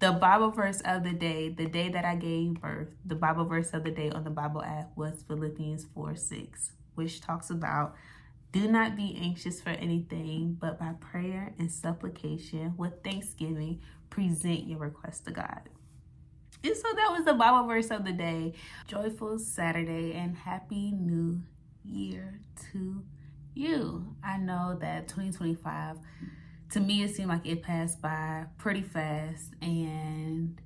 The Bible verse of the day that I gave birth, the Bible verse of the day on the Bible app was Philippians 4:6, which talks about, do not be anxious for anything, but by prayer and supplication with thanksgiving, present your request to God. And so that was the Bible verse of the day. Joyful Saturday and Happy New Year to you. I know that 2025, to me, it seemed like it passed by pretty fast, and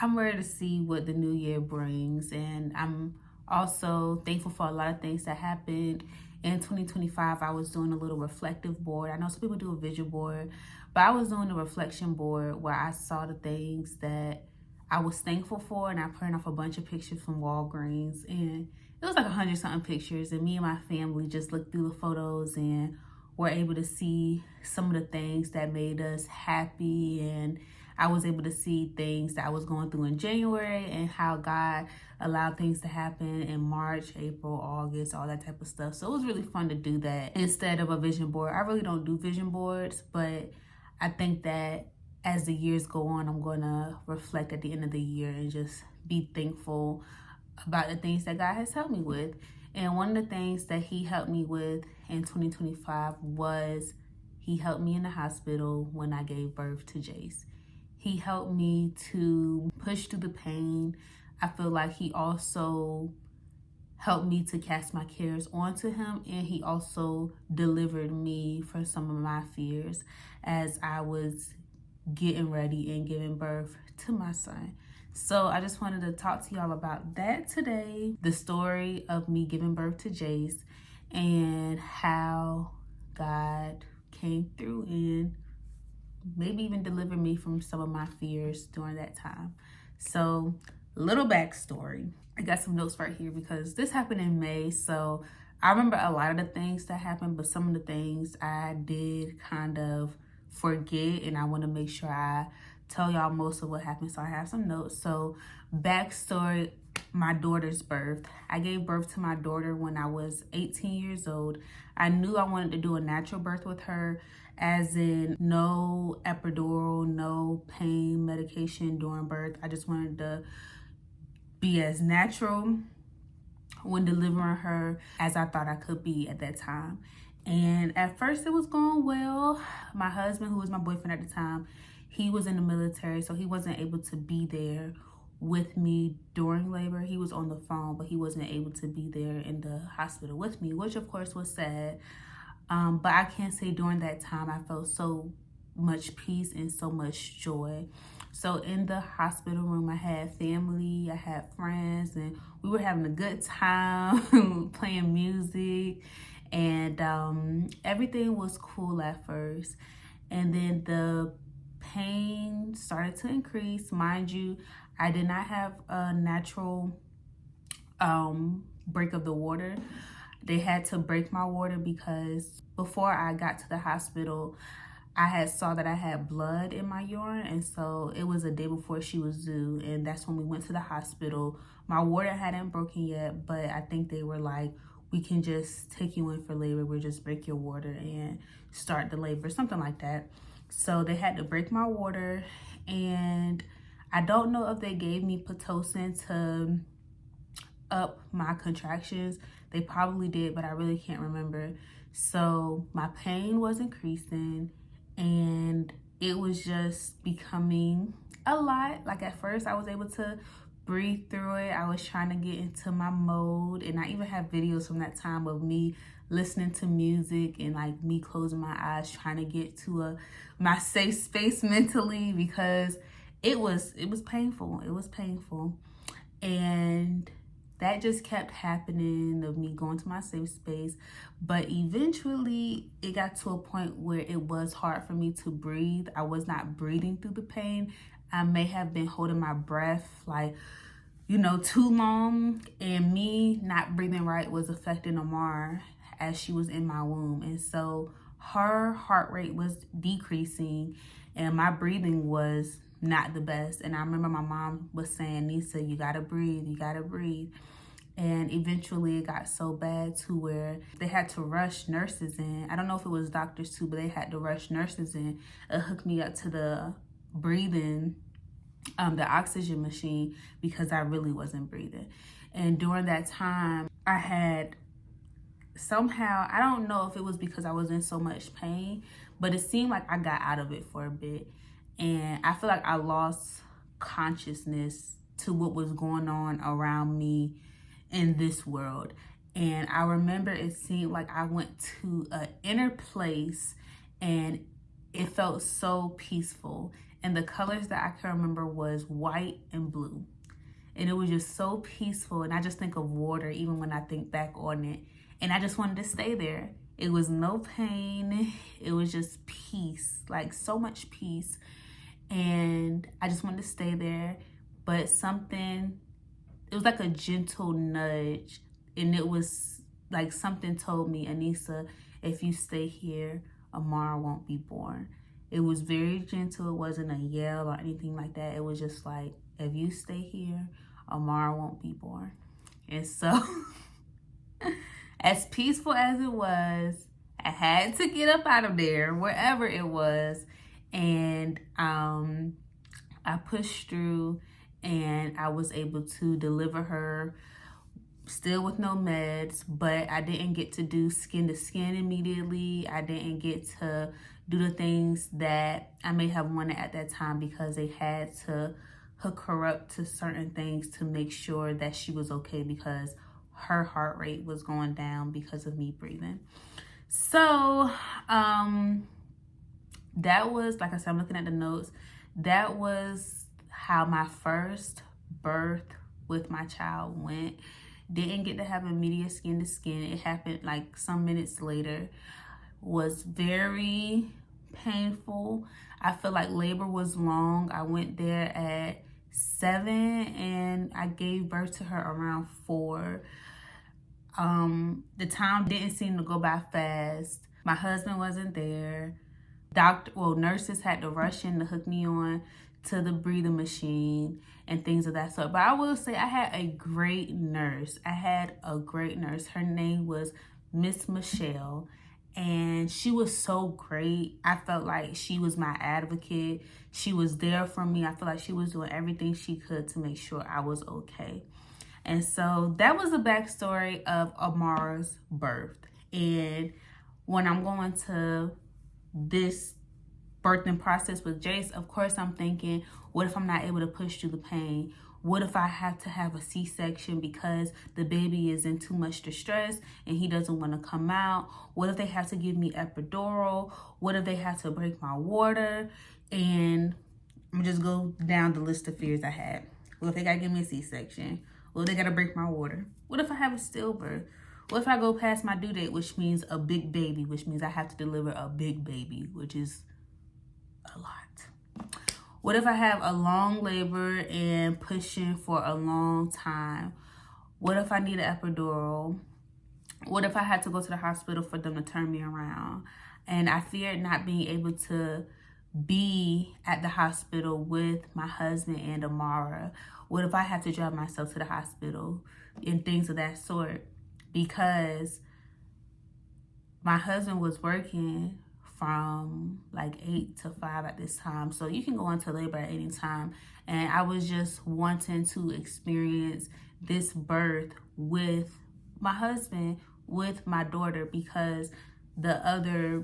I'm ready to see what the new year brings. And I'm also thankful for a lot of things that happened in 2025. I was doing a little reflective board. I know some people do a vision board, but I was doing a reflection board where I saw the things that I was thankful for, and I printed off a bunch of pictures from Walgreens, and it was like 100 something pictures, and me and my family just looked through the photos and were able to see some of the things that made us happy. And I was able to see things that I was going through in January and how God allowed things to happen in March, April, August, all that type of stuff. So it was really fun to do that instead of a vision board. I really don't do vision boards, but I think that as the years go on, I'm going to reflect at the end of the year and just be thankful about the things that God has helped me with. And one of the things that he helped me with in 2025 was he helped me in the hospital when I gave birth to Jace. He helped me to push through the pain. I feel like he also helped me to cast my cares onto him, and he also delivered me from some of my fears as I was getting ready and giving birth to my son. So I just wanted to talk to y'all about that today, the story of me giving birth to Jace and how God came through and maybe even delivered me from some of my fears during that time. So, little backstory. I got some notes right here because this happened in May. So I remember a lot of the things that happened, but some of the things I did kind of forget, and I want to make sure I tell y'all most of what happened. So I have some notes. So backstory, my daughter's birth. I gave birth to my daughter when I was 18 years old. I knew I wanted to do a natural birth with her, as in no epidural, no pain medication during birth. I just wanted to be as natural when delivering her as I thought I could be at that time. And at first it was going well. My husband, who was my boyfriend at the time, he was in the military, so he wasn't able to be there with me during labor. He was on the phone, but he wasn't able to be there in the hospital with me, which of course was sad. But I can't say during that time I felt so much peace and so much joy. So in the hospital room, I had family, I had friends, and we were having a good time playing music, and everything was cool at first. And then the pain started to increase. Mind you, I did not have a natural break of the water. They had to break my water because before I got to the hospital, I had saw that I had blood in my urine, and so it was a day before she was due, and that's when we went to the hospital. My water hadn't broken yet, but I think they were like, we can just take you in for labor. We'll just break your water and start the labor, something like that. So they had to break my water, and I don't know if they gave me Pitocin to up my contractions. They probably did, but I really can't remember. So my pain was increasing, and it was just becoming a lot. Like at first I was able to breathe through it. I was trying to get into my mode, and I even have videos from that time of me listening to music and like me closing my eyes, trying to get to my safe space mentally, because it was painful. It was painful. And that just kept happening, of me going to my safe space. But eventually it got to a point where it was hard for me to breathe. I was not breathing through the pain. I may have been holding my breath like, too long, and me not breathing right was affecting Amara as she was in my womb. And so her heart rate was decreasing and my breathing was not the best. And I remember my mom was saying, Nisa, you gotta breathe, you gotta breathe. And eventually it got so bad to where they had to rush nurses in. I don't know if it was doctors too, but they had to rush nurses in and hook me up to the breathing the oxygen machine, because I really wasn't breathing. And during that time, I had somehow, I don't know if it was because I was in so much pain, but it seemed like I got out of it for a bit. And I feel like I lost consciousness to what was going on around me in this world. And I remember it seemed like I went to an inner place and it felt so peaceful. And the colors that I can remember was white and blue. And it was just so peaceful. And I just think of water even when I think back on it. And I just wanted to stay there. It was no pain. It was just peace, like so much peace. And I just wanted to stay there. But it was like a gentle nudge. And it was like something told me, Anissa, if you stay here, Amara won't be born. It was very gentle. It wasn't a yell or anything like that. It was just like, if you stay here, Amara won't be born. And so, as peaceful as it was, I had to get up out of there, wherever it was. And I pushed through and I was able to deliver her still with no meds, but I didn't get to do skin to skin immediately. I didn't get to do the things that I may have wanted at that time because they had to hook her up to certain things to make sure that she was okay, because her heart rate was going down because of me breathing. So that was, like I said, I'm looking at the notes. That was how my first birth with my child went. Didn't get to have immediate skin to skin. It happened like some minutes later. Was very painful. I feel like labor was long. I went there at 7 and I gave birth to her around 4. The time didn't seem to go by fast. My husband wasn't there. Nurses had to rush in to hook me on to the breathing machine and things of that sort. But I will say I had a great nurse. Her name was Miss Michelle, and she was so great. I felt like she was my advocate. She was there for me. I feel like she was doing everything she could to make sure I was okay. And so that was the backstory of Amara's birth. And when I'm going to this birthing process with Jace, of course I'm thinking, what if I'm not able to push through the pain? What if I have to have a C-section because the baby is in too much distress and he doesn't want to come out? What if they have to give me epidural? What if they have to break my water? And I'm just go down the list of fears I had. What if they got to give me a C-section? What if they got to break my water? What if I have a stillbirth? What if I go past my due date, which means a big baby, which means I have to deliver a big baby, which is a lot. What if I have a long labor and pushing for a long time? What if I need an epidural? What if I had to go to the hospital for them to turn me around? And I feared not being able to be at the hospital with my husband and Amara. What if I had to drive myself to the hospital and things of that sort? Because my husband was working from like 8 to 5 at this time. So you can go into labor at any time. And I was just wanting to experience this birth with my husband, with my daughter, because the other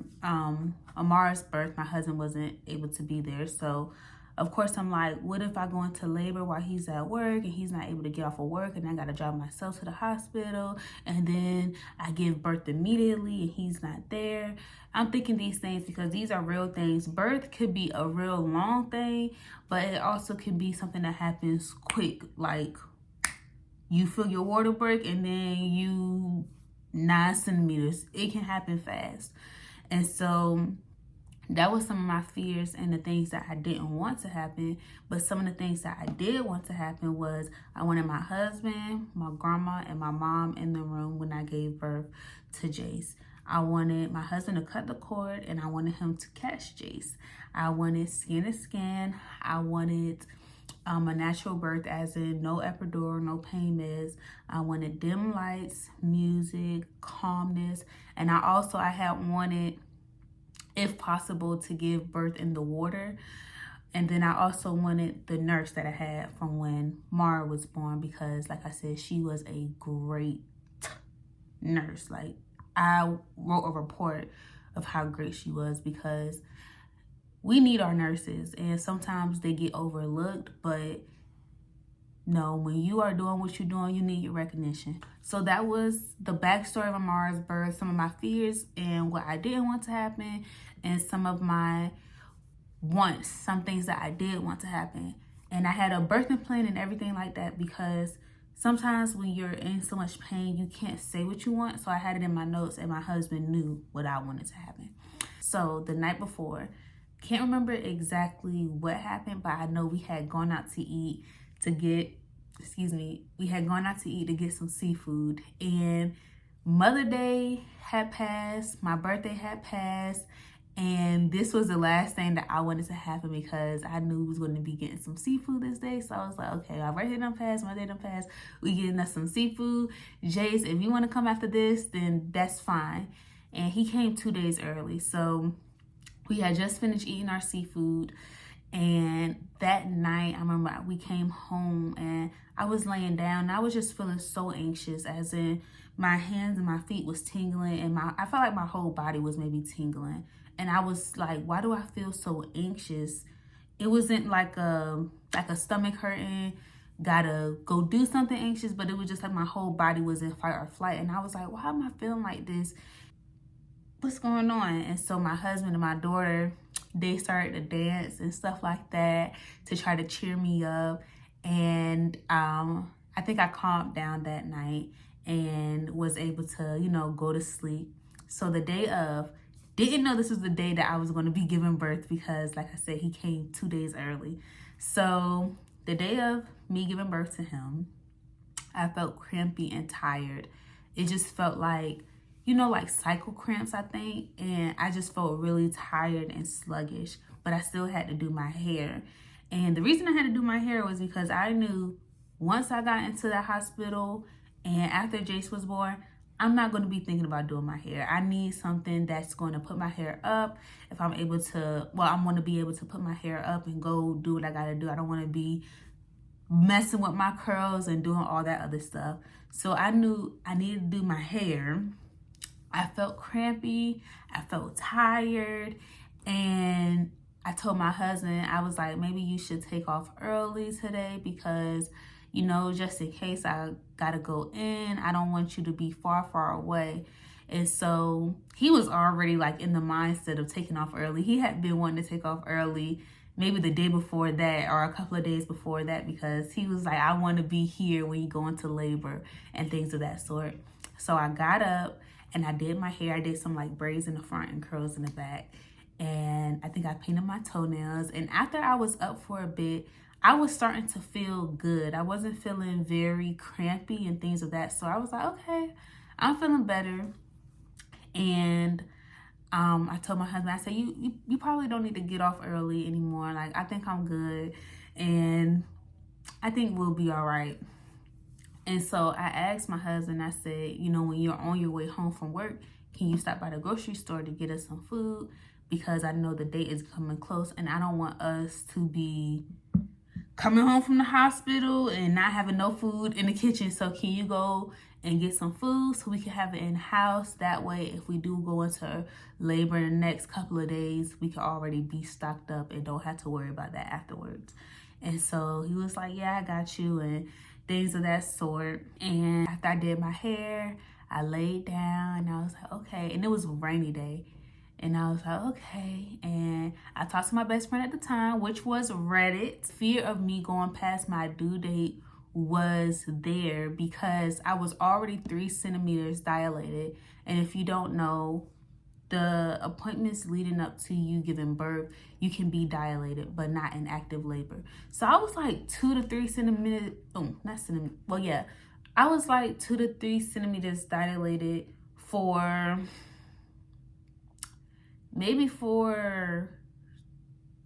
Amara's birth, my husband wasn't able to be there. So of course I'm like, what if I go into labor while he's at work and he's not able to get off of work, and I gotta drive myself to the hospital, and then I give birth immediately and he's not there? I'm thinking these things because these are real things. Birth could be a real long thing, but it also could be something that happens quick, like you feel your water break and then you 9 centimeters. It can happen fast. And so that was some of my fears and the things that I didn't want to happen. But some of the things that I did want to happen was I wanted my husband, my grandma, and my mom in the room when I gave birth to Jace. I wanted my husband to cut the cord and I wanted him to catch Jace. I wanted skin to skin. I wanted a natural birth, as in no epidural, no pain meds. I wanted dim lights, music, calmness. And I had wanted, if possible, to give birth in the water. And then I also wanted the nurse that I had from when Mara was born, because like I said, she was a great nurse. Like, I wrote a report of how great she was, because we need our nurses and sometimes they get overlooked, but no, when you are doing what you're doing, you need your recognition. So that was the backstory of Amara's birth, some of my fears and what I didn't want to happen, and some of my wants, some things that I did want to happen. And I had a birthing plan and everything like that, because sometimes when you're in so much pain, you can't say what you want. So I had it in my notes, and my husband knew what I wanted to happen. So the night before, can't remember exactly what happened, but I know we had gone out to eat to get, we had gone out to eat to get some seafood. And Mother Day had passed, my birthday had passed, and this was the last thing that I wanted to happen, because I knew we was going to be getting some seafood this day. So I was like, okay, my birthday done passed, my day done passed, we getting us some seafood. Jace, if you want to come after this, then that's fine. And he came 2 days early. So we had just finished eating our seafood. And that night, I remember we came home and I was laying down and I was just feeling so anxious, as in my hands and my feet was tingling, and I felt like my whole body was maybe tingling. And I was like, why do I feel so anxious? It wasn't like a stomach hurting, gotta go do something anxious, but it was just like my whole body was in fight or flight. And I was like, why am I feeling like this? What's going on? And so my husband and my daughter, they started to dance and stuff like that to try to cheer me up. And I think I calmed down that night and was able to, go to sleep. So the day of, didn't know this was the day that I was going to be giving birth, because like I said, he came 2 days early. So the day of me giving birth to him, I felt crampy and tired. It just felt like, like cycle cramps, I think. And I just felt really tired and sluggish, but I still had to do my hair. And the reason I had to do my hair was because I knew once I got into the hospital and after Jace was born, I'm not going to be thinking about doing my hair. I need something that's going to put my hair up. If I'm able to, I'm going to be able to put my hair up and go do what I got to do. I don't want to be messing with my curls and doing all that other stuff. So I knew I needed to do my hair. I felt crampy, I felt tired, and I told my husband, I was like, maybe you should take off early today, because, just in case I gotta go in, I don't want you to be far, far away. And so he was already like in the mindset of taking off early. He had been wanting to take off early, maybe the day before that or a couple of days before that, because he was like, I want to be here when you go into labor and things of that sort. So I got up and I did my hair. I did some like braids in the front and curls in the back. And I think I painted my toenails. And after I was up for a bit, I was starting to feel good. I wasn't feeling very crampy and things of that. So I was like, okay, I'm feeling better. And I told my husband, I said, you probably don't need to get off early anymore. Like, I think I'm good. And I think we'll be all right. And so I asked my husband, I said, when you're on your way home from work, can you stop by the grocery store to get us some food? Because I know the date is coming close and I don't want us to be coming home from the hospital and not having no food in the kitchen. So can you go and get some food so we can have it in the house? That way, if we do go into labor in the next couple of days, we can already be stocked up and don't have to worry about that afterwards. And so he was like, yeah, I got you, and things of that sort. And after I did my hair, I laid down and I was like, okay. And it was a rainy day. And I was like, okay. And I talked to my best friend at the time, which was Reddit. Fear of me going past my due date was there because I was already 3 centimeters dilated. And if you don't know, the appointments leading up to you giving birth, you can be dilated, but not in active labor. So I was like 2 to 3 centimeters, I was like 2 to 3 centimeters dilated for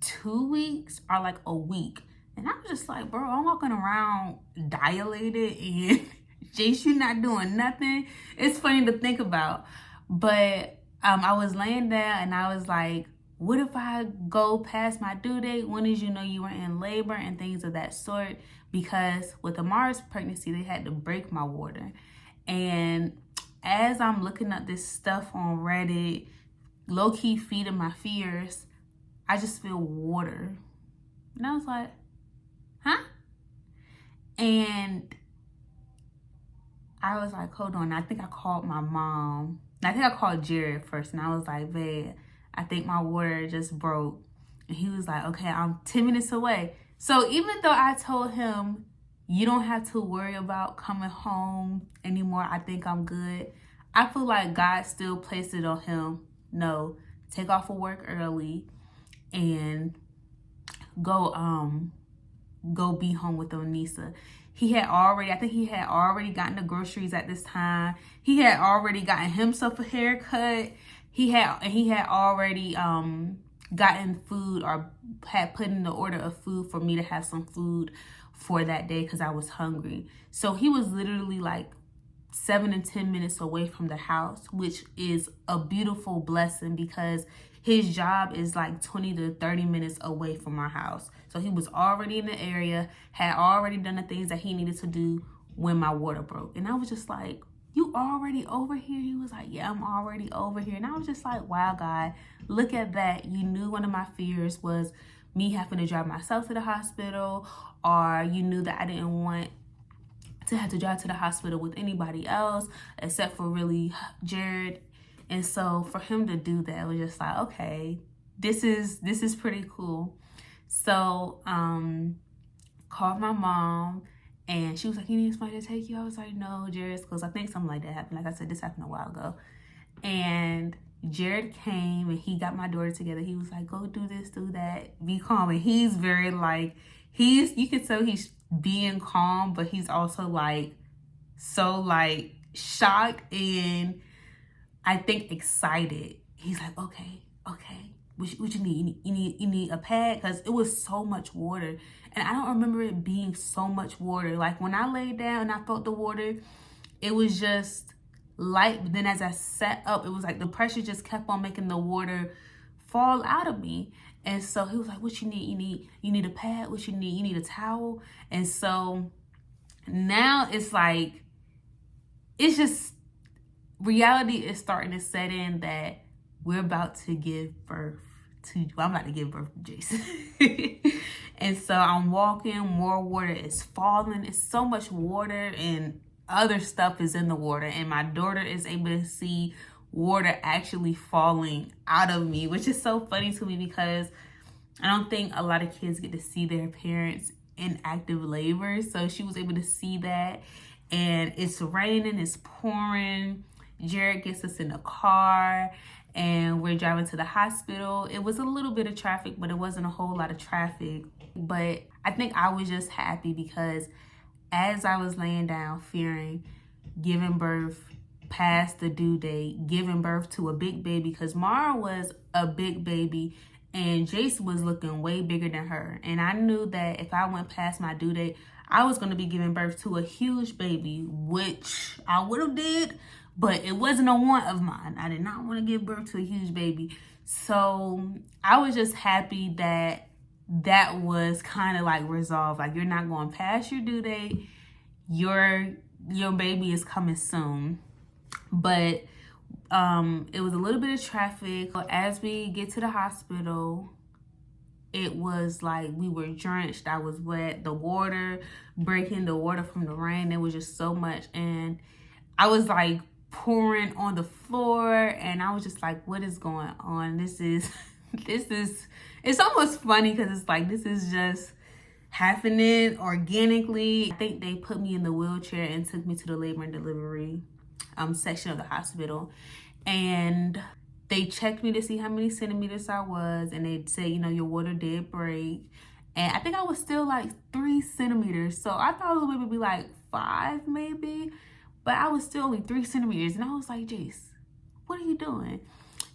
2 weeks or like a week. And I was just like, bro, I'm walking around dilated and Jace, you not doing nothing. It's funny to think about. But I was laying there and I was like, what if I go past my due date? When did you know you were in labor and things of that sort? Because with Amara's pregnancy, they had to break my water. And as I'm looking at this stuff on Reddit, low-key feeding my fears, I just feel water. And I was like, huh? And I was like, hold on. I think I called my mom. I think I called Jared first. And I was like, babe, I think my water just broke. And he was like, okay, I'm 10 minutes away. So even though I told him, you don't have to worry about coming home anymore, I think I'm good, I feel like God still placed it on him. No, take off of work early and go be home with Onisa. I think he had already gotten the groceries at this time. He had already gotten himself a haircut. He had already gotten food, or had put in the order of food for me to have some food for that day because I was hungry. So he was literally like 7 and 10 minutes away from the house, which is a beautiful blessing because his job is like 20 to 30 minutes away from our house. So he was already in the area, had already done the things that he needed to do when my water broke. And I was just like, you already over here? He was like, yeah, I'm already over here. And I was just like, wow, God, look at that. You knew one of my fears was me having to drive myself to the hospital, or you knew that I didn't want to have to drive to the hospital with anybody else except for really Jared. And so for him to do that, it was just like, okay, this is pretty cool. So called my mom, and she was like, you need somebody to take you? I was like, no, Jared's close. I think something like that happened. Like I said, this happened a while ago. And Jared came and he got my daughter together. He was like, go do this, do that, be calm. And he's very like, you can tell he's being calm, but he's also like so like shocked and I think excited. He's like, okay, what you need? You need a pad? Because it was so much water. And I don't remember it being so much water. Like when I laid down and I felt the water, it was just light. But then as I sat up, it was like the pressure just kept on making the water fall out of me. And so he was like, what you need? You need a pad? What you need? You need a towel? And so now it's like, it's just, reality is starting to set in that we're about to give birth I'm about to give birth to Jason. And so I'm walking, more water is falling. It's so much water and other stuff is in the water. And my daughter is able to see water actually falling out of me, which is so funny to me because I don't think a lot of kids get to see their parents in active labor. So she was able to see that. And it's raining, it's pouring. Jared gets us in the car and we're driving to the hospital. It was a little bit of traffic, but it wasn't a whole lot of traffic. But I think I was just happy because as I was laying down fearing giving birth past the due date, giving birth to a big baby, because Mara was a big baby and Jace was looking way bigger than her. And I knew that if I went past my due date, I was going to be giving birth to a huge baby, which I would have did, but it wasn't a want of mine. I did not want to give birth to a huge baby. So I was just happy that that was kind of like resolved. Like, you're not going past your due date. Your baby is coming soon. But it was a little bit of traffic. As we get to the hospital, it was like we were drenched. I was wet. The water, breaking the water from the rain, there was just so much. And I was like pouring on the floor and I was just like, what is going on? This is it's almost funny because it's like, this is just happening organically. I think they put me in the wheelchair and took me to the labor and delivery section of the hospital, and they checked me to see how many centimeters I was, and they said, you know, your water did break. And I think I was still like 3 centimeters. So I thought it was maybe be like 5 maybe, but I was still only 3 centimeters. And I was like, Jace, what are you doing?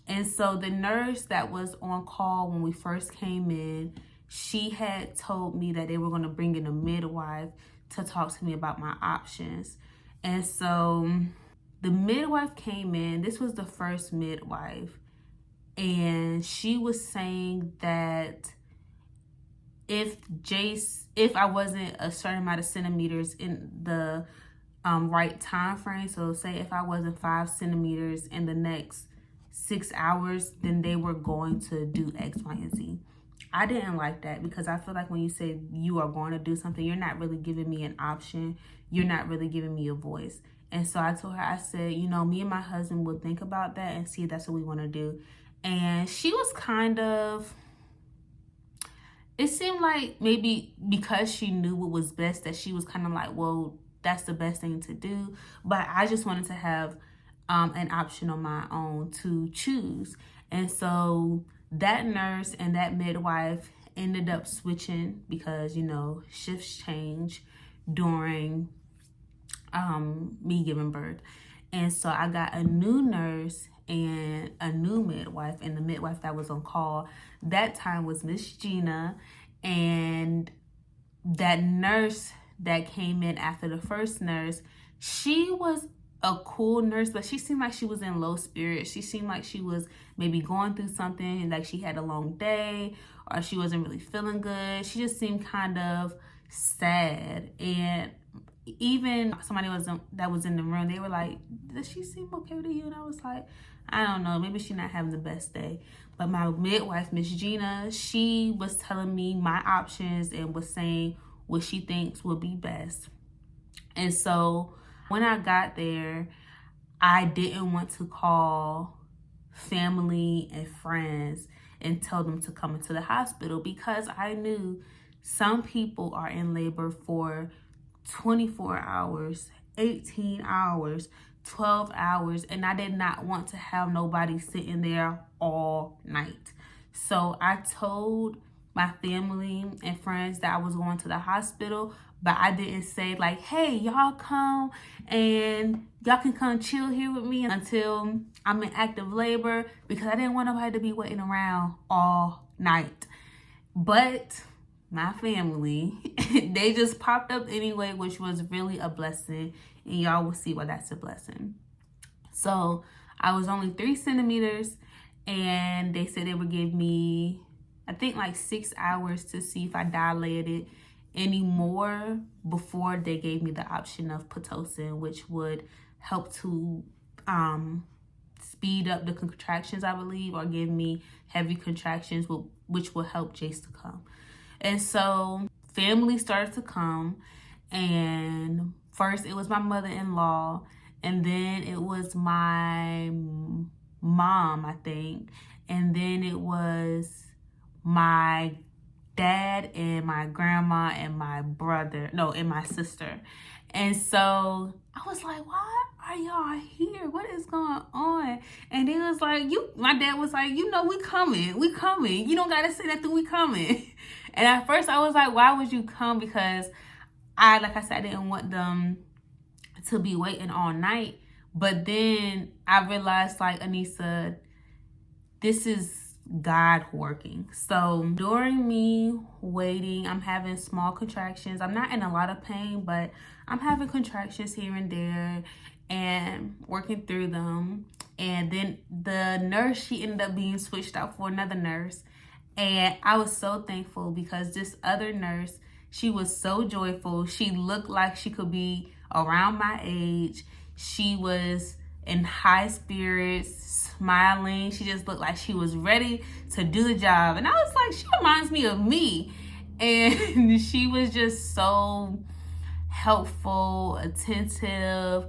And so the nurse that was on call when we first came in, she had told me that they were going to bring in a midwife to talk to me about my options. And so the midwife came in. This was the first midwife. and she was saying that if I wasn't a certain amount of centimeters in the right time frame, so say if I wasn't 5 centimeters in the next 6 hours, then they were going to do X, Y, and Z. I didn't like that because I feel like when you say you are going to do something, you're not really giving me an option. You're not really giving me a voice. And so I told her, I said, you know, me and my husband will think about that and see if that's what we want to do. And she was kind of, it seemed like maybe because she knew what was best, that she was kind of like, well, that's the best thing to do. But I just wanted to have an option on my own to choose. And so that nurse and that midwife ended up switching because, you know, shifts change during me giving birth. And so I got a new nurse and a new midwife, and the midwife that was on call that time was Miss Gina. And that nurse that came in after the first nurse, she was a cool nurse, but she seemed like she was in low spirits. She seemed like she was maybe going through something, like she had a long day or she wasn't really feeling good. She just seemed kind of sad. And even somebody that was in the room, they were like, does she seem okay to you? And I was like, I don't know, maybe she's not having the best day. But my midwife, Miss Gina, she was telling me my options and was saying what she thinks would be best. And so when I got there, I didn't want to call family and friends and tell them to come into the hospital because I knew some people are in labor for 24 hours, 18 hours, 12 hours, and I did not want to have nobody sitting there all night. So I told my family and friends that I was going to the hospital, but I didn't say like, hey, y'all come and y'all can come chill here with me until I'm in active labor, because I didn't want nobody to be waiting around all night. But my family, they just popped up anyway, which was really a blessing. And y'all will see why that's a blessing. So I was only 3 centimeters, and they said they would give me, I think, like 6 hours to see if I dilated any more before they gave me the option of Pitocin, which would help to speed up the contractions, I believe, or give me heavy contractions, which will help Jace to come. And so family started to come, and first it was my mother-in-law, and then it was my mom, I think, and then it was my dad and my grandma and my brother, no, and my sister. And so I was like, why are y'all here? What is going on? And it was like, my dad was like, you know, we coming. You don't gotta say nothing, we coming. And at first I was like, why would you come? Because like I said, I didn't want them to be waiting all night. But then I realized, like, Anissa, this is God working. So during me waiting, I'm having small contractions. I'm not in a lot of pain, but I'm having contractions here and there and working through them. And then the nurse, she ended up being switched out for another nurse. And I was so thankful because this other nurse, she was so joyful. She looked like she could be around my age. She was in high spirits, smiling. She just looked like she was ready to do the job. And I was like, she reminds me of me. And she was just so helpful, attentive.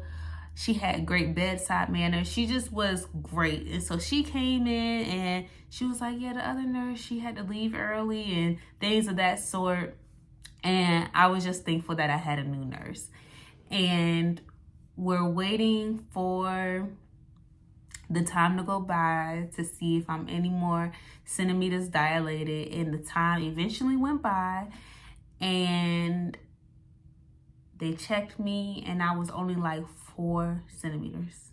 She had great bedside manner. She just was great. And so she came in and she was like, yeah, the other nurse, she had to leave early and things of that sort. And I was just thankful that I had a new nurse. And we're waiting for the time to go by to see if I'm any more centimeters dilated. And the time eventually went by, and they checked me, and I was only like 4 centimeters.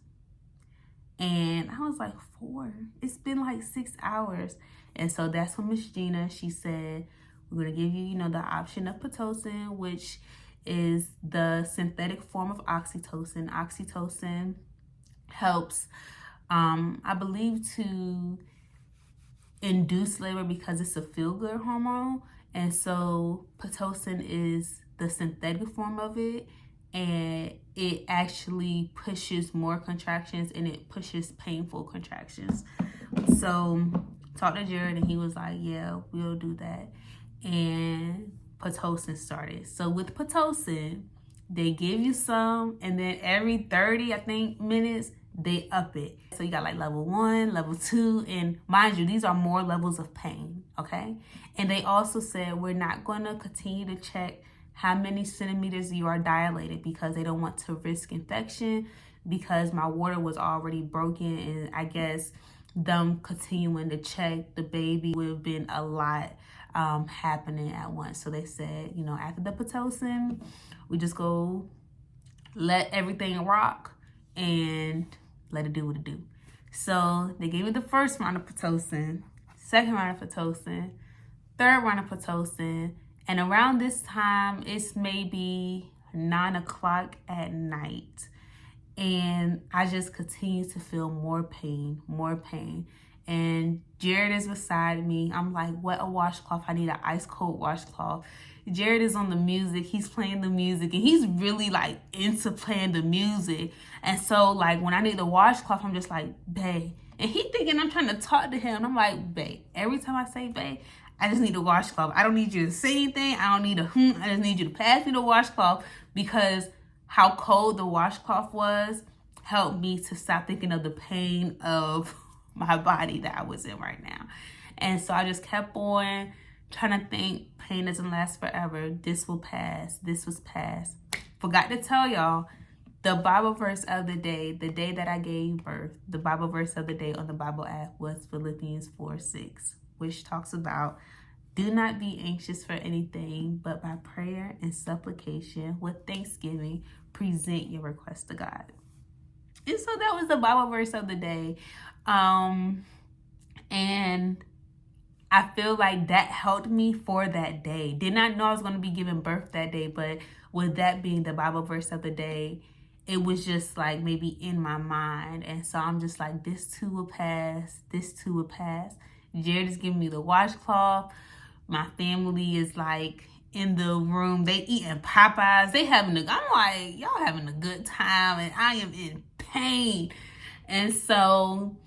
And I was like, 4? It's been like 6 hours. And so that's when Miss Gina, she said, we're going to give you, you know, the option of Pitocin, which is the synthetic form of oxytocin. Oxytocin helps, I believe, to induce labor because it's a feel-good hormone. And so Pitocin is the synthetic form of it, and it actually pushes more contractions and it pushes painful contractions. So talked to Jared and he was like, yeah, we'll do that. And Pitocin started. So with Pitocin, they give you some, and then every 30, I think, minutes, they up it. So you got like level 1, level 2, and mind you, these are more levels of pain, okay? And they also said we're not going to continue to check how many centimeters you are dilated because they don't want to risk infection, because my water was already broken, and I guess them continuing to check the baby would have been a lot happening at once. So they said, you know, after the Pitocin, we just go let everything rock and let it do what it do. So they gave me the first round of Pitocin, second round of Pitocin, third round of Pitocin, and around this time, it's maybe 9 o'clock at night. And I just continue to feel more pain, more pain. And Jared is beside me. I'm like, what a washcloth. I need an ice cold washcloth. Jared is on the music. He's playing the music, and he's really like into playing the music. And so like when I need the washcloth, I'm just like, babe. And he thinking I'm trying to talk to him. I'm like, babe. Every time I say babe, I just need a washcloth. I don't need you to say anything. I don't need a I just need you to pass me the washcloth, because how cold the washcloth was helped me to stop thinking of the pain of my body that I was in right now. And so I just kept on trying to think, pain doesn't last forever. This will pass. This was past. Forgot to tell y'all, the Bible verse of the day that I gave birth, the Bible verse of the day on the Bible app was Philippians 4:6, which talks about, do not be anxious for anything, but by prayer and supplication with thanksgiving, present your request to God. And so that was the Bible verse of the day. And I feel like that helped me for that day. Did not know I was going to be giving birth that day, but with that being the Bible verse of the day, it was just like maybe in my mind. And so I'm just like, this too will pass. This too will pass. Jared is giving me the washcloth. My family is like in the room. They eating Popeyes. They having I'm like, y'all having a good time, and I am in pain. And so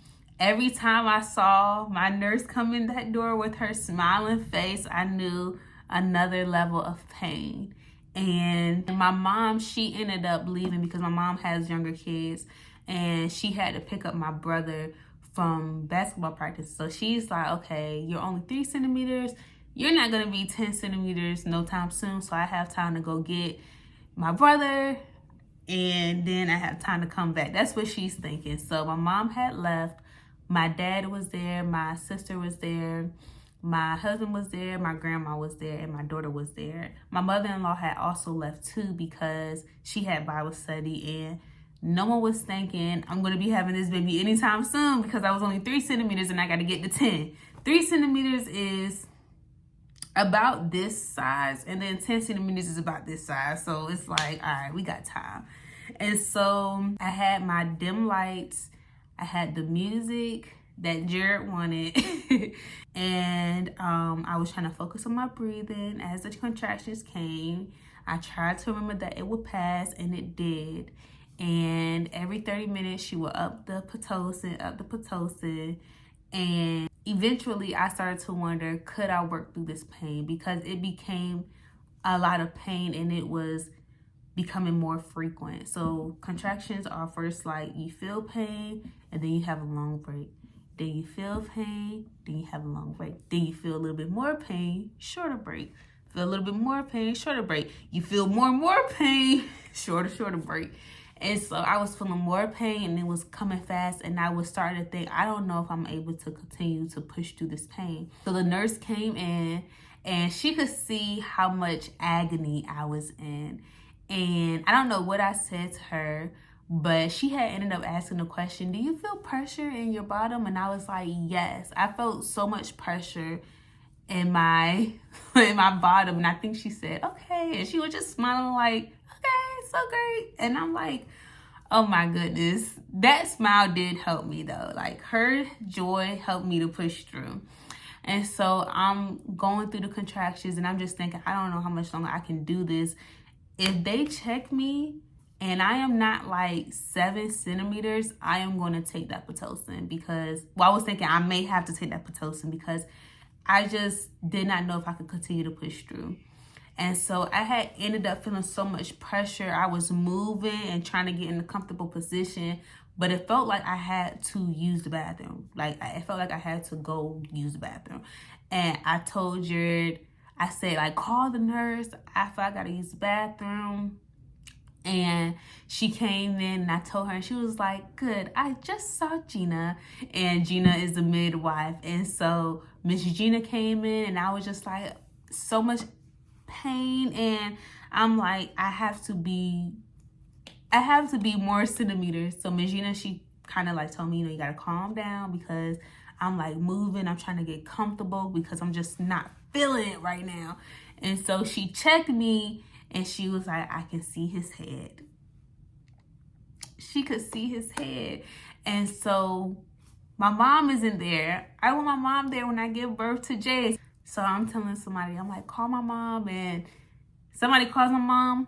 every time I saw my nurse come in that door with her smiling face, I knew another level of pain. And my mom, she ended up leaving because my mom has younger kids, and she had to pick up my brother from basketball practice. So she's like, okay, you're only 3 centimeters. You're not going to be 10 centimeters no time soon. So I have time to go get my brother, and then I have time to come back. That's what she's thinking. So my mom had left. My dad was there. My sister was there. My husband was there. My grandma was there. And my daughter was there. My mother-in-law had also left too because she had Bible study, and no one was thinking I'm going to be having this baby anytime soon because I was only 3 centimeters and I got to get to 10. 3 centimeters is about this size, and then 10 centimeters is about this size. So it's like, all right, we got time. And so I had my dim lights. I had the music that Jared wanted. And I was trying to focus on my breathing as the contractions came. I tried to remember that it would pass, and it did. And every 30 minutes, she would up the Pitocin. And eventually, I started to wonder, could I work through this pain? Because it became a lot of pain, and it was becoming more frequent. So contractions are first like you feel pain, and then you have a long break. Then you feel pain, then you have a long break. Then you feel a little bit more pain, shorter break. Feel a little bit more pain, shorter break. You feel more pain, shorter break. And so I was feeling more pain, and it was coming fast, and I was starting to think, I don't know if I'm able to continue to push through this pain. So the nurse came in, and she could see how much agony I was in. And I don't know what I said to her, but she had ended up asking the question, do you feel pressure in your bottom? And I was like, yes. I felt so much pressure in my bottom. And I think she said, okay. And she was just smiling like, okay, so great. And I'm like, oh my goodness. That smile did help me though. Like her joy helped me to push through. And so I'm going through the contractions and I'm just thinking, I don't know how much longer I can do this. If they check me and I am not like 7 centimeters, I am going to take that Pitocin because, well, I was thinking I may have to take that Pitocin because I just did not know if I could continue to push through. And so I had ended up feeling so much pressure. I was moving and trying to get in a comfortable position, but it felt like I had to use the bathroom. Like, it felt like I had to go use the bathroom. And I told Jared, I said, like, call the nurse. I feel I got to use the bathroom. And she came in and I told her, and she was like, good, I just saw Gina. And Gina is the midwife. And so Miss Gina came in and I was just like, so much pain. And I'm like, I have to be more centimeters. So Miss Gina, she kind of like told me, you got to calm down because I'm like moving. I'm trying to get comfortable because I'm just not feeling it right now. And so she checked me and she was like, I can see his head. She could see his head. And so my mom isn't there. I want my mom there when I give birth to Jay. So I'm telling somebody, I'm like, call my mom. And somebody calls my mom.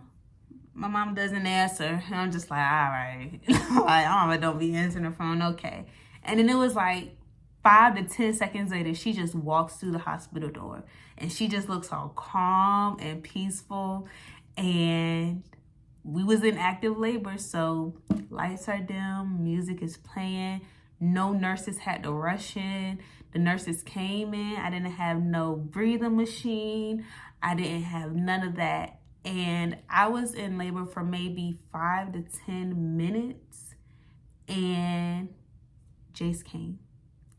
My mom doesn't answer. And I'm just like, all right. Like, oh, don't be answering the phone. Okay. And then it was like 5 to 10 seconds later, she just walks through the hospital door. And she just looks all calm and peaceful. And we was in active labor. So lights are dim. Music is playing. No nurses had to rush in. The nurses came in. I didn't have no breathing machine. I didn't have none of that. And I was in labor for maybe 5 to 10 minutes. And Jace came.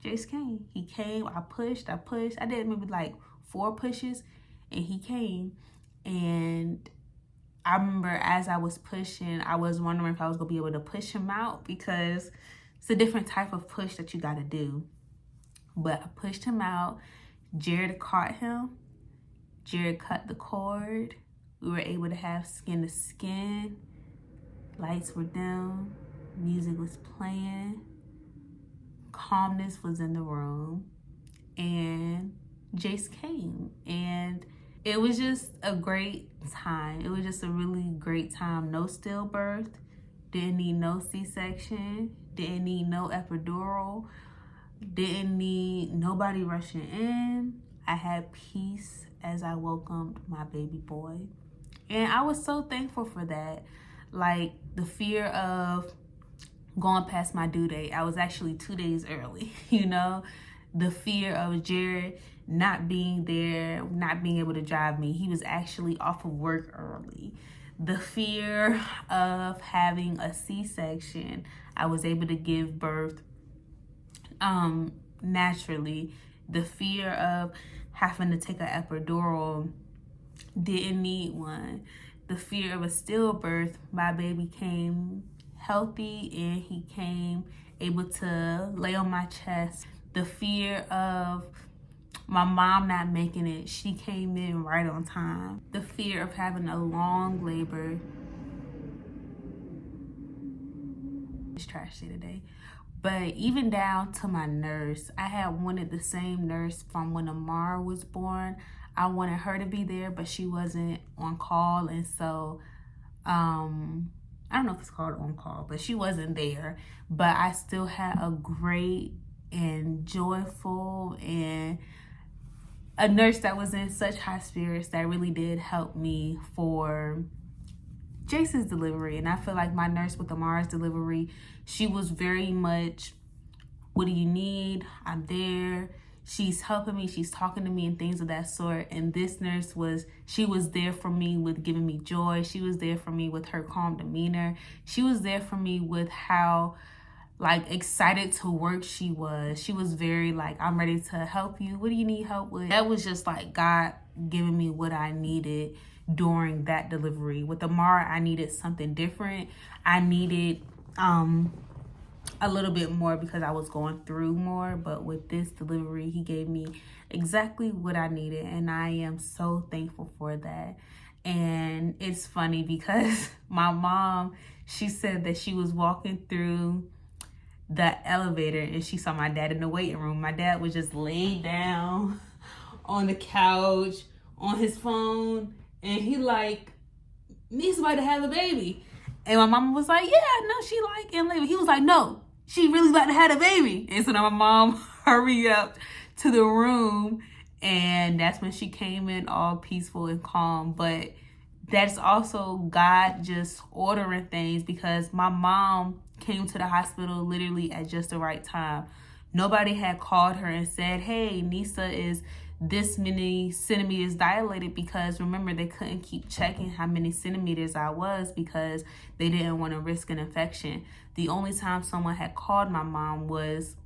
Jace came. He came. I pushed. I did maybe like 4 pushes. And he came. And I remember as I was pushing, I was wondering if I was going to be able to push him out because it's a different type of push that you got to do. But I pushed him out. Jared caught him. Jared cut the cord. We were able to have skin to skin. Lights were dim. Music was playing. Calmness was in the room. And Jace came. And it was just a great time. It was just a really great time. No stillbirth. Didn't need no C-section. Didn't need no epidural. Didn't need nobody rushing in. I had peace as I welcomed my baby boy. And I was so thankful for that. Like, the fear of going past my due date. I was actually 2 days early, you know? The fear of Jared not being there, not being able to drive me. He was actually off of work early. The fear of having a C-section. I was able to give birth naturally. The fear of having to take an epidural, didn't need one. The fear of a stillbirth, my baby came healthy and he came able to lay on my chest. The fear of my mom not making it, she came in right on time. The fear of having a long labor. It's trash day today. But even down to my nurse, I had wanted the same nurse from when Amara was born. I wanted her to be there, but she wasn't on call. And so, I don't know if it's called on call, but she wasn't there. But I still had a great and joyful and a nurse that was in such high spirits that really did help me for Jace's delivery. And I feel like my nurse with Amara's delivery, she was very much, what do you need? I'm there. She's helping me. She's talking to me and things of that sort. And this nurse she was there for me with giving me joy. She was there for me with her calm demeanor. She was there for me with how like excited to work she was. She was very like, I'm ready to help you. What do you need help with? That was just like God giving me what I needed during that delivery. With Amara, I needed something different. I needed a little bit more because I was going through more. But with this delivery, he gave me exactly what I needed. And I am so thankful for that. And it's funny because my mom, she said that she was walking through the elevator and she saw my dad in the waiting room. My dad was just laid down on the couch on his phone, and he like needs somebody to have a baby. And my mama was like, yeah, no, she like in labor. He was like, no, she really about to have a baby. And so now my mom hurried up to the room, and that's when she came in all peaceful and calm. But that's also God just ordering things, because my mom came to the hospital literally at just the right time. Nobody had called her and said, hey, Nisa is this many centimeters dilated, because remember, they couldn't keep checking how many centimeters I was because they didn't want to risk an infection. The only time someone had called my mom was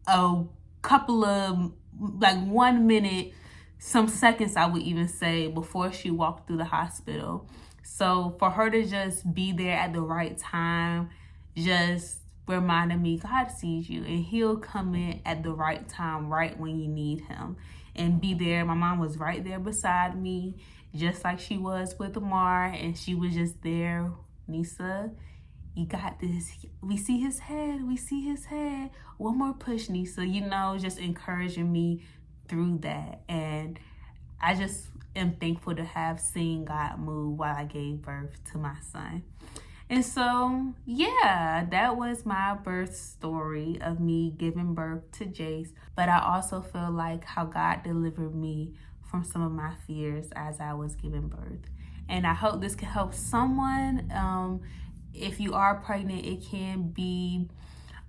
a couple of, like 1 minute, some seconds I would even say, before she walked through the hospital. So for her to just be there at the right time just reminded me God sees you, and he'll come in at the right time, right when you need him, and be there. My mom was right there beside me, just like she was with Amara, and she was just there. Nisa, you got this. We see his head. We see his head. One more push, Nisa. You know, just encouraging me through that. And I just am thankful to have seen God move while I gave birth to my son. And so, yeah, that was my birth story of me giving birth to Jace. But I also feel like how God delivered me from some of my fears as I was giving birth. And I hope this can help someone. If you are pregnant, it can be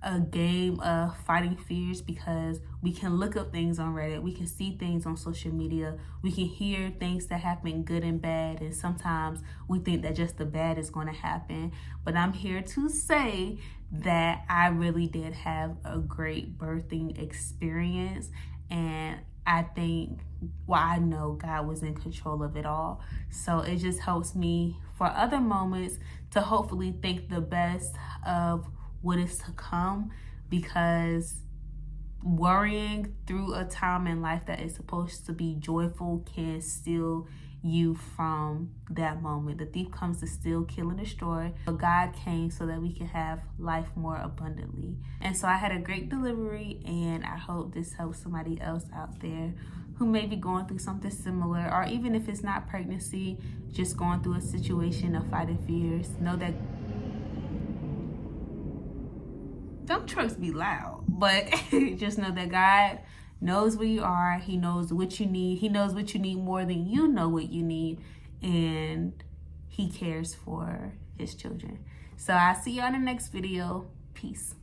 a game of fighting fears, because we can look up things on Reddit, we can see things on social media, we can hear things that happen, good and bad, and sometimes we think that just the bad is going to happen. But I'm here to say that I really did have a great birthing experience, and I think, well, I know God was in control of it all. So it just helps me for other moments to hopefully think the best of what is to come, because worrying through a time in life that is supposed to be joyful can steal you from that moment. The thief comes to steal, kill, and destroy, but God came so that we can have life more abundantly. And so I had a great delivery, and I hope this helps somebody else out there who may be going through something similar, or even if it's not pregnancy, just going through a situation of fighting fears. Know that dump trucks be loud, but just know that God knows where you are. He knows what you need. He knows what you need more than you know what you need, and he cares for his children. So I'll see you on the next video. Peace.